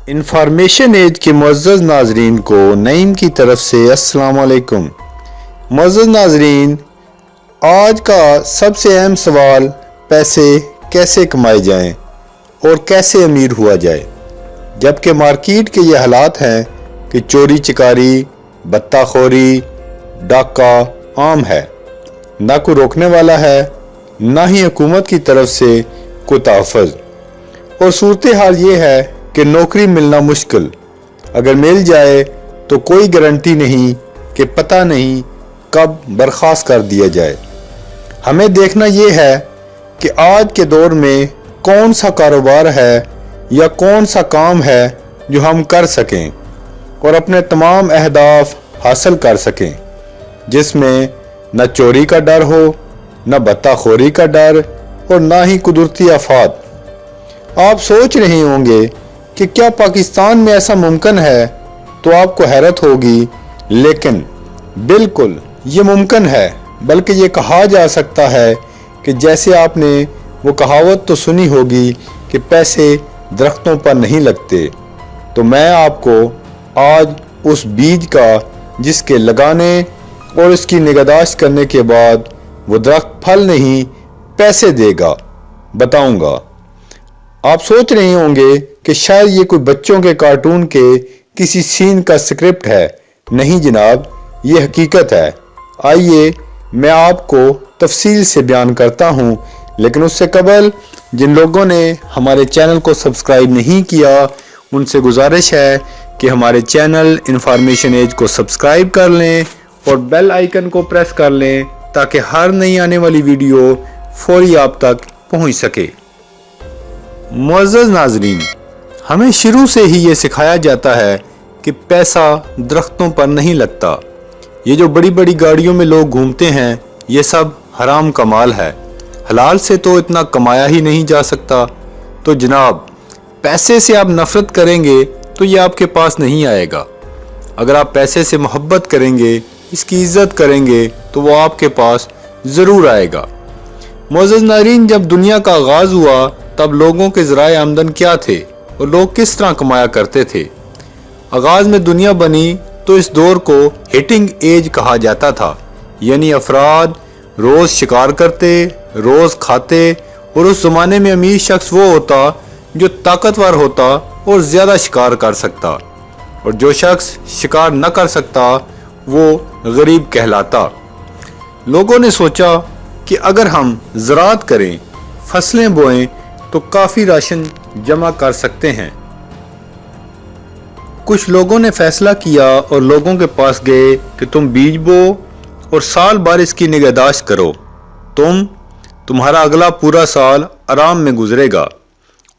Information age کے معزز ناظرین کو نعیم کی طرف سے السلام علیکم۔ معزز ناظرین، آج کا سب سے اہم سوال پیسے کیسے کمائے جائیں اور کیسے امیر ہوا جائے، جبکہ مارکیٹ کے یہ حالات ہیں کہ چوری چکاری، بتہ خوری، ڈاکہ عام ہے، نہ کوئی روکنے والا ہے، نہ ہی حکومت کی طرف سے کوئی تحفظ، اور صورتحال یہ ہے کہ نوکری ملنا مشکل، اگر مل جائے تو کوئی گارنٹی نہیں کہ پتہ نہیں کب برخاست کر دیا جائے۔ ہمیں دیکھنا یہ ہے کہ آج کے دور میں کون سا کاروبار ہے یا کون سا کام ہے جو ہم کر سکیں اور اپنے تمام اہداف حاصل کر سکیں، جس میں نہ چوری کا ڈر ہو، نہ بتہ خوری کا ڈر اور نہ ہی قدرتی آفات۔ آپ سوچ رہے ہوں گے کہ کیا پاکستان میں ایسا ممکن ہے؟ تو آپ کو حیرت ہوگی، لیکن بالکل یہ ممکن ہے، بلکہ یہ کہا جا سکتا ہے کہ جیسے آپ نے وہ کہاوت تو سنی ہوگی کہ پیسے درختوں پر نہیں لگتے، تو میں آپ کو آج اس بیج کا جس کے لگانے اور اس کی نگہداشت کرنے کے بعد وہ درخت پھل نہیں پیسے دے گا بتاؤں گا۔ آپ سوچ رہے ہوں گے کہ شاید یہ کوئی بچوں کے کارٹون کے کسی سین کا سکرپٹ ہے۔ نہیں جناب، یہ حقیقت ہے۔ آئیے میں آپ کو تفصیل سے بیان کرتا ہوں، لیکن اس سے قبل جن لوگوں نے ہمارے چینل کو سبسکرائب نہیں کیا، ان سے گزارش ہے کہ ہمارے چینل انفارمیشن ایج کو سبسکرائب کر لیں اور بیل آئیکن کو پریس کر لیں تاکہ ہر نئی آنے والی ویڈیو فوری آپ تک پہنچ سکے۔ معزز ناظرین، ہمیں شروع سے ہی یہ سکھایا جاتا ہے کہ پیسہ درختوں پر نہیں لگتا۔ یہ جو بڑی بڑی گاڑیوں میں لوگ گھومتے ہیں، یہ سب حرام کا مال ہے، حلال سے تو اتنا کمایا ہی نہیں جا سکتا۔ تو جناب، پیسے سے آپ نفرت کریں گے تو یہ آپ کے پاس نہیں آئے گا۔ اگر آپ پیسے سے محبت کریں گے، اس کی عزت کریں گے، تو وہ آپ کے پاس ضرور آئے گا۔ معزز ناظرین، جب دنیا کا آغاز ہوا تب لوگوں کے ذرائع آمدن کیا تھے اور لوگ کس طرح کمایا کرتے تھے؟ آغاز میں دنیا بنی تو اس دور کو ہٹنگ ایج کہا جاتا تھا، یعنی افراد روز شکار کرتے، روز کھاتے، اور اس زمانے میں امیر شخص وہ ہوتا جو طاقتور ہوتا اور زیادہ شکار کر سکتا، اور جو شخص شکار نہ کر سکتا وہ غریب کہلاتا۔ لوگوں نے سوچا کہ اگر ہم زراعت کریں، فصلیں بوئیں تو کافی راشن جمع کر سکتے ہیں۔ کچھ لوگوں نے فیصلہ کیا اور لوگوں کے پاس گئے کہ تم بیج بو اور سال بھر اس کی نگہداشت کرو، تمہارا اگلا پورا سال آرام میں گزرے گا،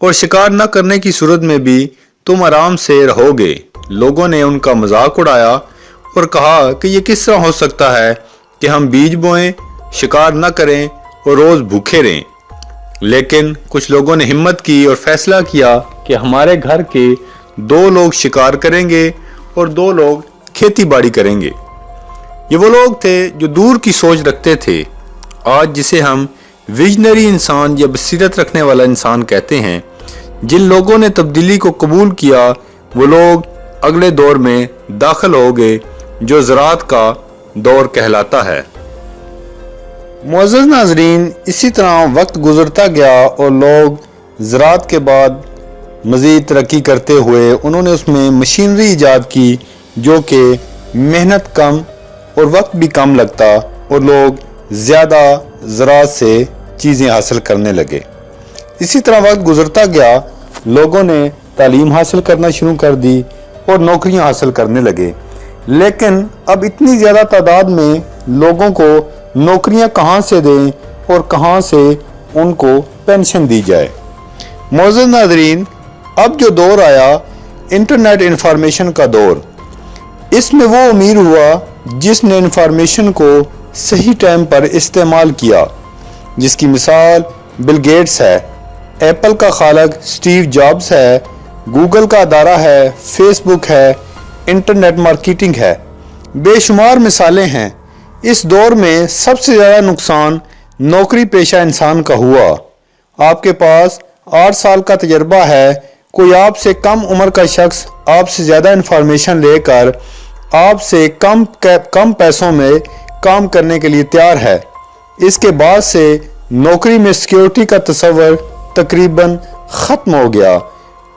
اور شکار نہ کرنے کی صورت میں بھی تم آرام سے رہو گے۔ لوگوں نے ان کا مذاق اڑایا اور کہا کہ یہ کس طرح ہو سکتا ہے کہ ہم بیج بوئیں، شکار نہ کریں اور روز بھوکے رہیں۔ لیکن کچھ لوگوں نے ہمت کی اور فیصلہ کیا کہ ہمارے گھر کے 2 لوگ شکار کریں گے اور 2 لوگ کھیتی باڑی کریں گے۔ یہ وہ لوگ تھے جو دور کی سوچ رکھتے تھے۔ آج جسے ہم ویژنری انسان یا بصیرت رکھنے والا انسان کہتے ہیں، جن لوگوں نے تبدیلی کو قبول کیا، وہ لوگ اگلے دور میں داخل ہو گئے جو زراعت کا دور کہلاتا ہے۔ معزز ناظرین، اسی طرح وقت گزرتا گیا اور لوگ زراعت کے بعد مزید ترقی کرتے ہوئے انہوں نے اس میں مشینری ایجاد کی جو کہ محنت کم اور وقت بھی کم لگتا، اور لوگ زیادہ زراعت سے چیزیں حاصل کرنے لگے۔ اسی طرح وقت گزرتا گیا، لوگوں نے تعلیم حاصل کرنا شروع کر دی اور نوکریاں حاصل کرنے لگے، لیکن اب اتنی زیادہ تعداد میں لوگوں کو نوکریاں کہاں سے دیں اور کہاں سے ان کو پینشن دی جائے؟ معزز ناظرین، اب جو دور آیا انٹرنیٹ انفارمیشن کا دور، اس میں وہ امیر ہوا جس نے انفارمیشن کو صحیح ٹائم پر استعمال کیا، جس کی مثال بل گیٹس ہے، ایپل کا خالق سٹیو جابز ہے، گوگل کا ادارہ ہے، فیس بک ہے، انٹرنیٹ مارکیٹنگ ہے، بے شمار مثالیں ہیں۔ اس دور میں سب سے زیادہ نقصان نوکری پیشہ انسان کا ہوا۔ آپ کے پاس 8 سال کا تجربہ ہے، कोई आपसे कम उम्र का शख्स आपसे ज़्यादा इन्फॉर्मेशन लेकर आपसे कम पैसों में काम करने के लिए तैयार है। इसके बाद से नौकरी में सिक्योरिटी का तस्वर तकरीबन ख़त्म हो गया।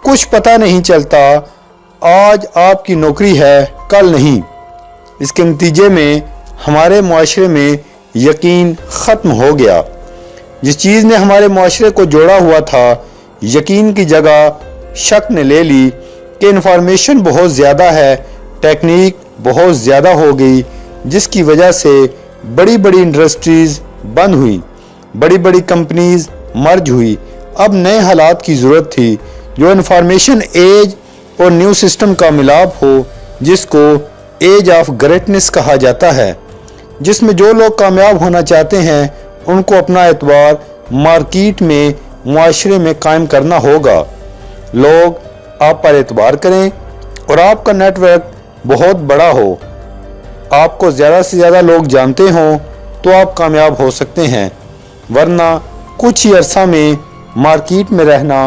कुछ पता नहीं चलता आज आपकी नौकरी है कल नहीं। इसके नतीजे में हमारे मुआशरे में यकीन ख़त्म हो गया। जिस चीज़ ने हमारे मुआशरे को जोड़ा हुआ था, यकीन की जगह शक ने ले ली कि इन्फॉर्मेशन बहुत ज़्यादा है, टेक्निक बहुत ज़्यादा हो गई, जिसकी वजह से बड़ी बड़ी इंडस्ट्रीज़ बंद हुई, बड़ी बड़ी कंपनीज मर्ज हुई। अब नए हालात की ज़रूरत थी जो इन्फॉर्मेशन एज और न्यू सिस्टम का मिलाप हो, जिसको एज ऑफ ग्रेटनेस कहा जाता है, जिसमें जो लोग कामयाब होना चाहते हैं उनको अपना एतबार मार्केट में मुआशरे में कायम करना होगा। लोग आप पर एतबार करें और आपका नेटवर्क बहुत बड़ा हो, आपको ज़्यादा से ज़्यादा लोग जानते हों तो आप कामयाब हो सकते हैं, वरना कुछ ही अरसा में मार्केट में रहना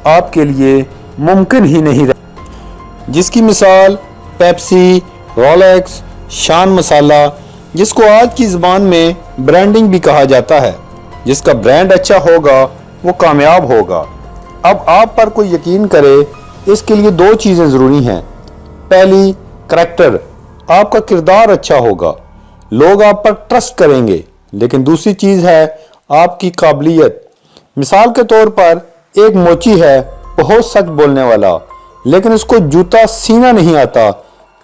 आपके लिए मुमकिन ही नहीं रहे। जिसकी मिसाल पेप्सी, रोलेक्स, शान मसाला, जिसको आज की ज़बान में ब्रांडिंग भी कहा जाता है। जिसका ब्रांड अच्छा होगा वो कामयाब होगा। अब आप पर कोई यकीन करे, इसके लिए दो चीज़ें ज़रूरी हैं। पहली, करैक्टर, आपका किरदार अच्छा होगा, लोग आप पर ट्रस्ट करेंगे। लेकिन दूसरी चीज़ है आपकी काबिलियत। मिसाल के तौर पर एक मोची है, बहुत सच बोलने वाला, लेकिन उसको जूता सीना नहीं आता,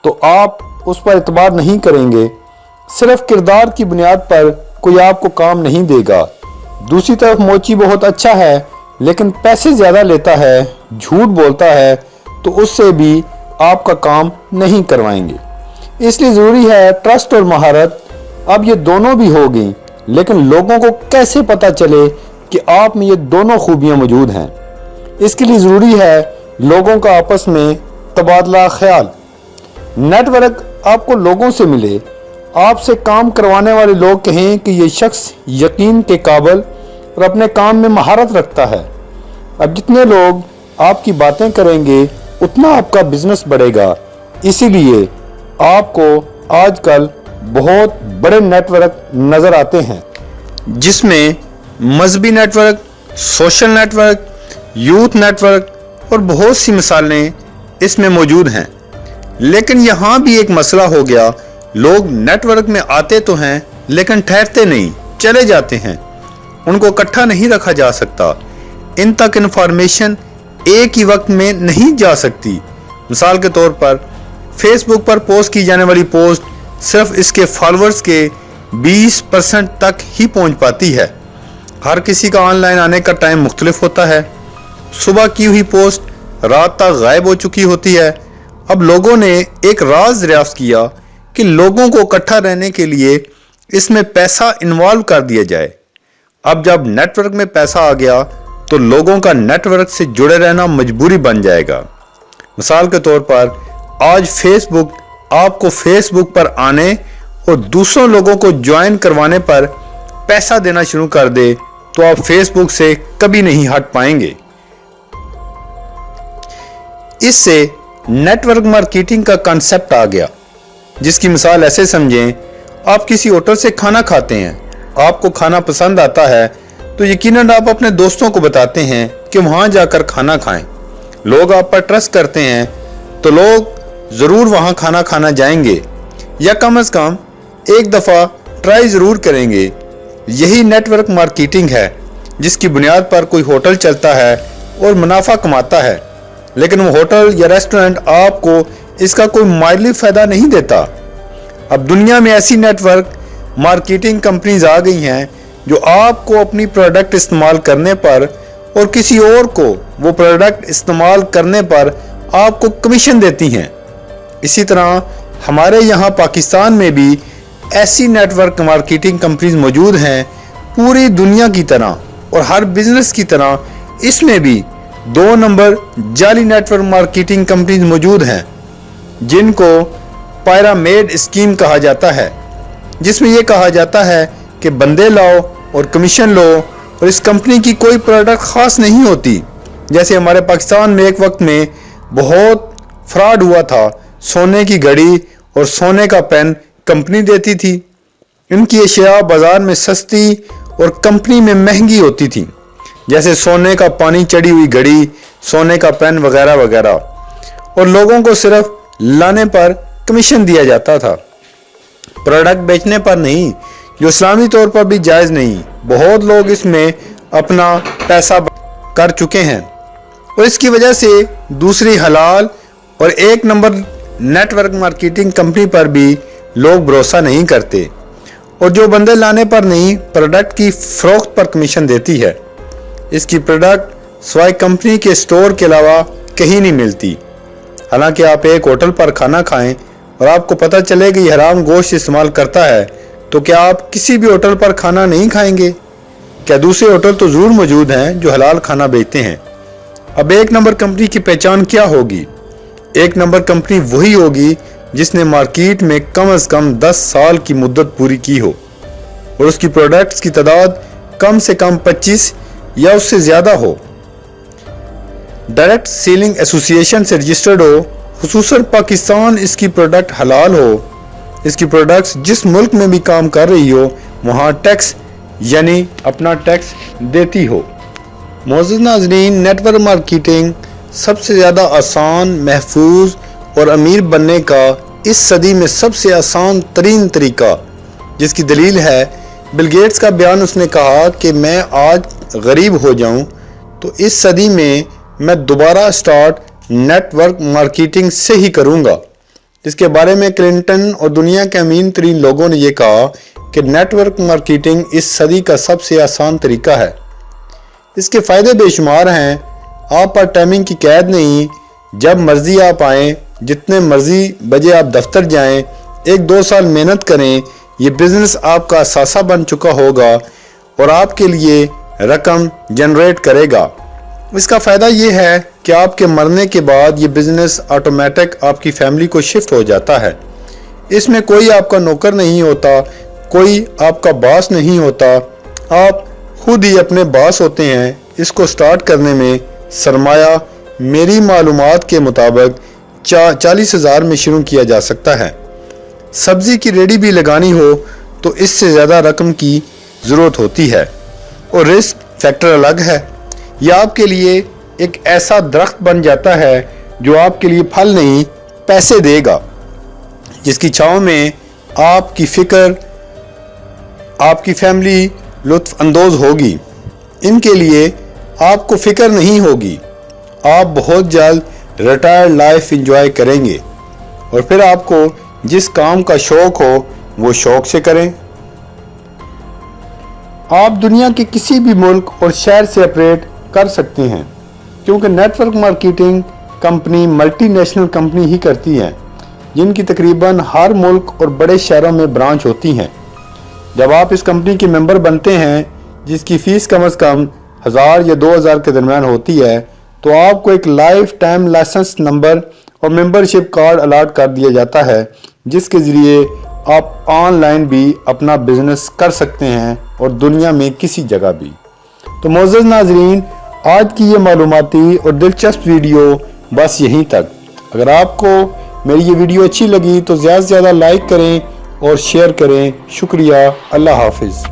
तो आप उस पर एतबार नहीं करेंगे। सिर्फ किरदार की बुनियाद पर कोई आपको काम नहीं देगा। दूसरी तरफ मोची बहुत अच्छा है लेकिन पैसे ज़्यादा लेता है, झूठ बोलता है, तो उससे भी आपका काम नहीं करवाएंगे। इसलिए ज़रूरी है ट्रस्ट और महारत। अब ये दोनों भी होगी, लेकिन लोगों को कैसे पता चले कि आप में ये दोनों खूबियाँ मौजूद हैं? इसके लिए ज़रूरी है लोगों का आपस में तबादला ख्याल। नेटवर्क आपको लोगों से मिले, आपसे काम करवाने वाले लोग कहें कि ये शख्स यकीन के काबिल और अपने काम में महारत रखता है। अब जितने लोग आपकी बातें करेंगे उतना आपका बिजनेस बढ़ेगा। इसीलिए आपको आजकल बहुत बड़े नेटवर्क नज़र आते हैं, जिसमें मजहबी network, social network, youth network और बहुत सी मिसालें इसमें मौजूद हैं। लेकिन यहाँ भी एक मसला हो गया, लोग नेटवर्क में आते तो हैं लेकिन ठहरते नहीं, चले जाते हैं। उनको इकट्ठा नहीं रखा जा सकता। इन तक इन्फॉर्मेशन एक ही वक्त में नहीं जा सकती। मिसाल के तौर पर फेसबुक पर पोस्ट की जाने वाली पोस्ट सिर्फ इसके फॉलोअर्स के 20% तक ही पहुंच पाती है। हर किसी का ऑनलाइन आने का टाइम मुख्तलिफ होता है। सुबह की हुई पोस्ट रात तक गायब हो चुकी होती है। अब लोगों ने एक राज दरियाफ्त किया कि लोगों को इकट्ठा रहने के लिए इसमें पैसा इन्वॉल्व कर दिया जाए। अब जब नेटवर्क में पैसा आ गया तो लोगों का नेटवर्क से जुड़े रहना मजबूरी बन जाएगा। मिसाल के तौर पर आज फेसबुक आपको फेसबुक पर आने और दूसरों लोगों को ज्वाइन करवाने पर पैसा देना शुरू कर दे तो आप फेसबुक से कभी नहीं हट पाएंगे। इससे नेटवर्क मार्केटिंग का कॉन्सेप्ट आ गया, जिसकी मिसाल ऐसे समझें, आप किसी होटल से खाना खाते हैं, आपको खाना पसंद आता है तो यकीनन आप अपने दोस्तों को बताते हैं कि वहां जाकर खाना खाएं। लोग आप पर ट्रस्ट करते हैं तो लोग ज़रूर वहां खाना खाना जाएंगे या कम से कम एक दफ़ा ट्राई ज़रूर करेंगे। यही नेटवर्क मार्केटिंग है, जिसकी बुनियाद पर कोई होटल चलता है और मुनाफा कमाता है, लेकिन वो होटल या रेस्टोरेंट आपको इसका कोई माली फ़ायदा नहीं देता। अब दुनिया में ऐसी नेटवर्क मार्केटिंग कंपनीज आ गई हैं जो आपको अपनी प्रोडक्ट इस्तेमाल करने पर और किसी और को वो प्रोडक्ट इस्तेमाल करने पर आपको कमीशन देती हैं। इसी तरह हमारे यहाँ पाकिस्तान में भी ऐसी नेटवर्क मार्केटिंग कंपनीज मौजूद हैं पूरी दुनिया की तरह, और हर बिजनेस की तरह इसमें भी 2 नंबर जाली नेटवर्क मार्केटिंग कंपनीज मौजूद हैं, जिनको पायरामिड स्कीम कहा जाता है, जिसमें यह कहा जाता है कि बंदे लाओ और कमीशन लो, और इस कंपनी की कोई प्रोडक्ट ख़ास नहीं होती, जैसे हमारे पाकिस्तान में एक वक्त में बहुत फ्रॉड हुआ था, सोने की घड़ी और सोने का पेन कंपनी देती थी। इनकी अशिया बाजार में सस्ती और कंपनी में महंगी होती थी, जैसे सोने का पानी चढ़ी हुई घड़ी, सोने का पेन वगैरह वगैरह, और लोगों को सिर्फ लाने पर कमीशन दिया जाता था, प्रोडक्ट बेचने पर नहीं, जो इस्लामी तौर पर भी जायज़ नहीं। बहुत लोग इसमें अपना पैसा कर चुके हैं और इसकी वजह से दूसरी हलाल और एक नंबर नेटवर्क मार्केटिंग कंपनी पर भी लोग भरोसा नहीं करते, और जो बंदे लाने पर नहीं, प्रोडक्ट की फरोख्त पर कमीशन देती है। इसकी प्रोडक्ट स्वाई कंपनी के स्टोर के अलावा कहीं नहीं मिलती। हालांकि आप एक होटल पर खाना खाएं और आपको पता चले कि हराम गोश्त इस्तेमाल करता है, तो क्या आप किसी भी होटल पर खाना नहीं खाएंगे? क्या दूसरे होटल तो ज़रूर मौजूद हैं जो हलाल खाना बेचते हैं। अब एक नंबर कंपनी की पहचान क्या होगी? एक नंबर कंपनी वही होगी जिसने मार्केट में कम से कम 10 साल की मुद्दत पूरी की हो और उसकी प्रोडक्ट्स की तादाद कम से कम 25 या उससे ज़्यादा हो, डायरेक्ट सेलिंग एसोसिएशन से रजिस्टर्ड हो, खुसूसन पाकिस्तान इसकी प्रोडक्ट हलाल हो, इसकी प्रोडक्ट्स जिस मुल्क में भी काम कर रही हो वहाँ टैक्स यानी अपना टैक्स देती हो। मोअज़्ज़ज़ नाज़रीन, नेटवर्क मार्केटिंग सबसे ज़्यादा आसान, महफूज और अमीर बनने का इस सदी में सबसे आसान तरीन तरीका, जिसकी दलील है बिल गेट्स का बयान। उसने कहा कि मैं आज गरीब हो जाऊं तो इस सदी में मैं दोबारा स्टार्ट नेटवर्क मार्केटिंग से ही करूंगा, जिसके बारे में क्लिंटन और दुनिया के अमीर तरीन लोगों ने यह कहा कि नेटवर्क मार्केटिंग इस सदी का सबसे आसान तरीका है। इसके फ़ायदे बेशुमार हैं। आप पर टाइमिंग की कैद नहीं, जब मर्जी आप आएँ, जितने मर्जी बजे आप दफ्तर जाएं, 1-2 साल मेहनत करें, ये बिज़नेस आपका असासा बन चुका होगा और आपके लिए रकम जनरेट करेगा। इसका फ़ायदा ये है कि आपके मरने के बाद ये बिज़नेस ऑटोमेटिक आपकी फैमिली को शिफ्ट हो जाता है। इसमें कोई आपका नौकर नहीं होता, कोई आपका बॉस नहीं होता, आप खुद ही अपने बॉस होते हैं। इसको स्टार्ट करने में सरमाया मेरी मालूमात के मुताबिक 40,000 में शुरू किया जा सकता है। सब्ज़ी की रेडी भी लगानी हो तो इससे ज़्यादा रकम की ज़रूरत होती है और रिस्क फैक्टर अलग है। यह आपके लिए एक ऐसा दरख्त बन जाता है जो आपके लिए फल नहीं पैसे देगा, जिसकी छाँव में आपकी फ़िक्र, आपकी फैमिली लुत्फ़ अंदोज़ होगी। इनके लिए आपको फ़िक्र नहीं होगी। आप बहुत जल्द रिटायर्ड लाइफ एंजॉय करेंगे और फिर आपको जिस काम का शौक़ हो वो शौक़ से करें। आप दुनिया के किसी भी मुल्क और शहर से ऑपरेट कर सकते हैं, क्योंकि network marketing company multinational company ही करती हैं, जिनकी तकरीबन हर मुल्क और बड़े शहरों में ब्रांच होती हैं। जब आप इस कंपनी के मेंबर बनते हैं, जिसकी फ़ीस कम से कम 1000 या 2000 के दरमियान होती है, तो आपको एक लाइफ टाइम लाइसेंस नंबर और मेंबरशिप कार्ड अलाट कर दिया जाता है, जिसके ज़रिए आप ऑनलाइन भी अपना बिज़नेस कर सकते हैं और दुनिया में किसी जगह भी। तो मोअज़्ज़ज़ नाज़रीन, आज की ये मालूमाती और दिलचस्प वीडियो बस यहीं तक। अगर आपको मेरी ये वीडियो अच्छी लगी तो ज़्यादा से ज़्यादा लाइक करें और शेयर करें। शुक्रिया। अल्लाह हाफिज़।